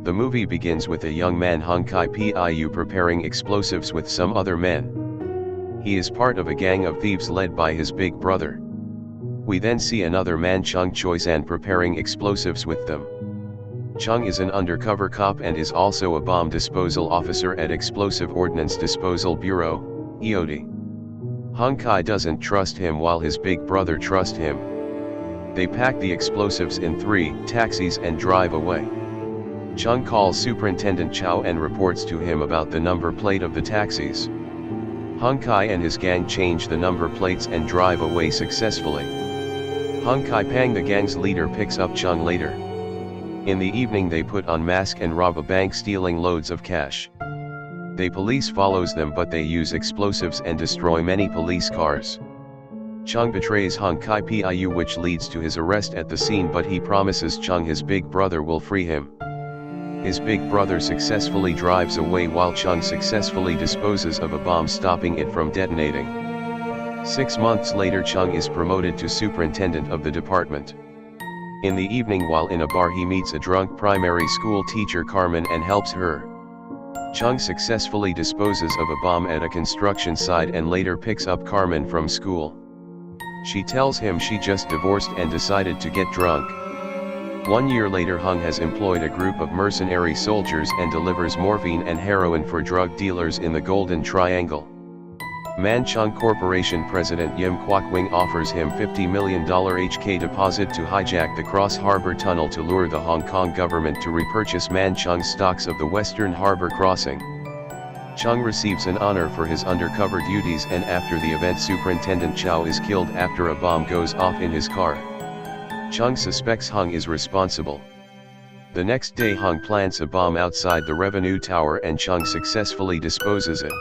The movie begins with a young man Hung Kai Piu preparing explosives with some other men. He is part of a gang of thieves led by his big brother. We then see another man Chung Choi-san preparing explosives with them. Chung is an undercover cop and is also a bomb disposal officer at Explosive Ordnance Disposal Bureau, EOD. Hung Kai doesn't trust him while his big brother trusts him. They pack the explosives in 3 taxis and drive away. Chung calls Superintendent Chow and reports to him about the number plate of the taxis. Hung Kai and his gang change the number plates and drive away successfully. Hung Kai Pang, the gang's leader, picks up Chung later. In the evening they put on mask and rob a bank, stealing loads of cash. The police follows them but they use explosives and destroy many police cars. Chung betrays Hung Kai Piu, which leads to his arrest at the scene, but he promises Chung his big brother will free him. His big brother successfully drives away while Chung successfully disposes of a bomb, stopping it from detonating. 6 months later Chung is promoted to superintendent of the department. In the evening while in a bar he meets a drunk primary school teacher Carmen and helps her. Chung successfully disposes of a bomb at a construction site and later picks up Carmen from school. She tells him she just divorced and decided to get drunk. 1 year later Hung has employed a group of mercenary soldiers and delivers morphine and heroin for drug dealers in the Golden Triangle. Manchung Corporation President Yim Kwok-wing offers him $50 million HK deposit to hijack the Cross Harbor Tunnel to lure the Hong Kong government to repurchase Manchung stocks of the Western Harbor Crossing. Chung receives an honor for his undercover duties, and after the event Superintendent Chow is killed after a bomb goes off in his car. Chung suspects Hung is responsible. The next day Hung plants a bomb outside the revenue tower and Chung successfully disposes it.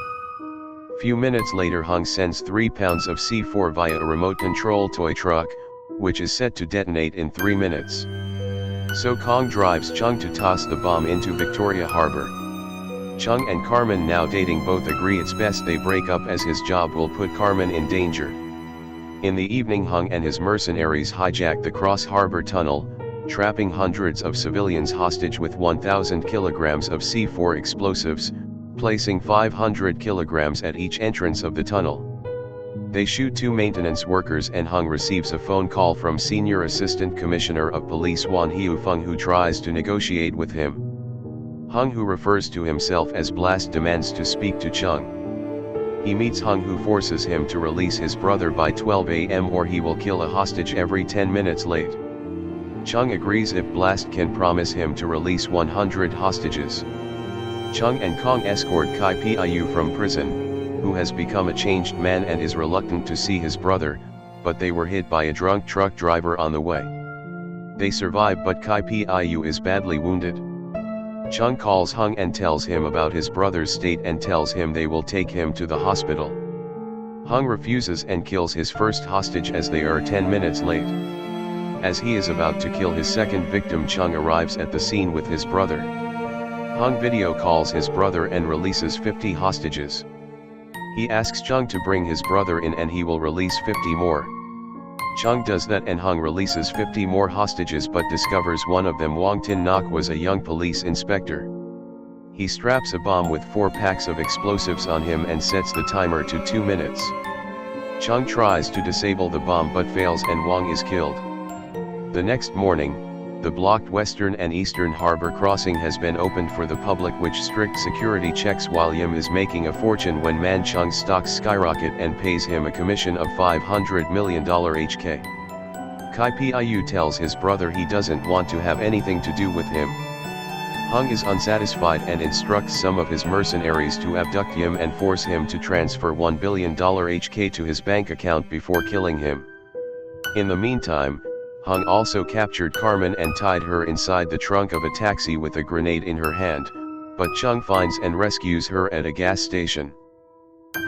Few minutes later Hung sends 3 pounds of C4 via a remote control toy truck, which is set to detonate in 3 minutes. So Kong drives Chung to toss the bomb into Victoria Harbor. Chung and Carmen, now dating, both agree it's best they break up as his job will put Carmen in danger. In the evening Hung and his mercenaries hijack the Cross Harbor Tunnel, trapping hundreds of civilians hostage with 1,000 kilograms of C4 explosives, placing 500 kilograms at each entrance of the tunnel. They shoot 2 maintenance workers and Hung receives a phone call from Senior Assistant Commissioner of Police Wan Hiu-feng, who tries to negotiate with him. Hung, who refers to himself as Blast, demands to speak to Chung. He meets Hung, who forces him to release his brother by 12 a.m. or he will kill a hostage every 10 minutes late. Chung agrees if Blast can promise him to release 100 hostages. Chung and Kong escort Kai Piu from prison, who has become a changed man and is reluctant to see his brother, but they were hit by a drunk truck driver on the way. They survive but Kai Piu is badly wounded. Chung calls Hung and tells him about his brother's state and tells him they will take him to the hospital. Hung refuses and kills his first hostage as they are 10 minutes late. As he is about to kill his second victim, Chung arrives at the scene with his brother. Hung video calls his brother and releases 50 hostages. He asks Chung to bring his brother in and he will release 50 more. Chung does that and Hung releases 50 more hostages but discovers one of them, Wong Tin Nok, was a young police inspector. He straps a bomb with 4 packs of explosives on him and sets the timer to 2 minutes. Chung tries to disable the bomb but fails and Wong is killed. The next morning, the blocked Western and Eastern Harbor crossing has been opened for the public, which strict security checks while Yim is making a fortune when Manchung's stocks skyrocket and pays him a commission of $500 million HK. Kai Piu tells his brother he doesn't want to have anything to do with him. Hung is unsatisfied and instructs some of his mercenaries to abduct Yim and force him to transfer $1 billion HK to his bank account before killing him. In the meantime, Hung also captured Carmen and tied her inside the trunk of a taxi with a grenade in her hand, but Chung finds and rescues her at a gas station.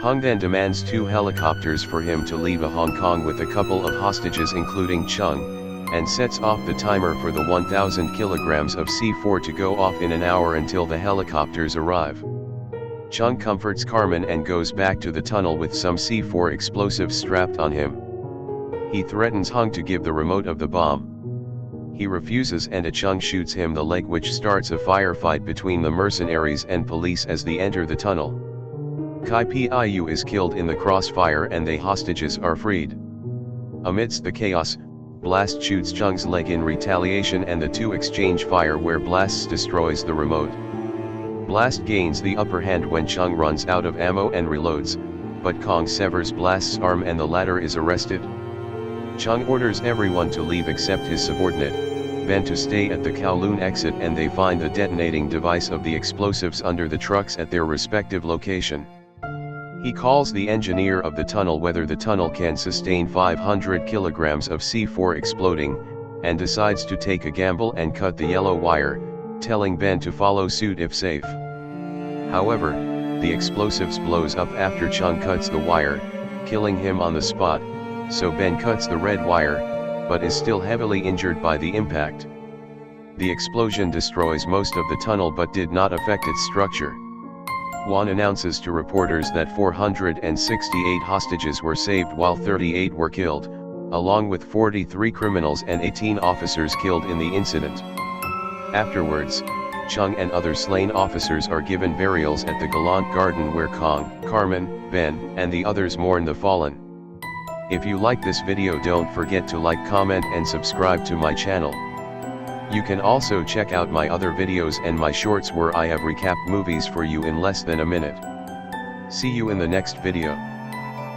Hung then demands 2 helicopters for him to leave Hong Kong with a couple of hostages including Chung, and sets off the timer for the 1,000 kilograms of C4 to go off in an hour until the helicopters arrive. Chung comforts Carmen and goes back to the tunnel with some C4 explosives strapped on him. He threatens Hung to give the remote of the bomb. He refuses and Chung shoots him the leg, which starts a firefight between the mercenaries and police as they enter the tunnel. Kai Piu is killed in the crossfire and the hostages are freed. Amidst the chaos, Blast shoots Chung's leg in retaliation and the two exchange fire where Blast destroys the remote. Blast gains the upper hand when Chung runs out of ammo and reloads, but Kong severs Blast's arm and the latter is arrested. Chung orders everyone to leave except his subordinate, Ben, to stay at the Kowloon exit, and they find the detonating device of the explosives under the trucks at their respective location. He calls the engineer of the tunnel whether the tunnel can sustain 500 kilograms of C4 exploding, and decides to take a gamble and cut the yellow wire, telling Ben to follow suit if safe. However, the explosives blows up after Chung cuts the wire, killing him on the spot, so Ben cuts the red wire, but is still heavily injured by the impact. The explosion destroys most of the tunnel but did not affect its structure. Wan announces to reporters that 468 hostages were saved while 38 were killed, along with 43 criminals and 18 officers killed in the incident. Afterwards, Chung and other slain officers are given burials at the Gallant Garden where Kong, Carmen, Ben, and the others mourn the fallen. If you like this video, don't forget to like, comment and subscribe to my channel. You can also check out my other videos and my shorts where I have recapped movies for you in less than a minute. See you in the next video.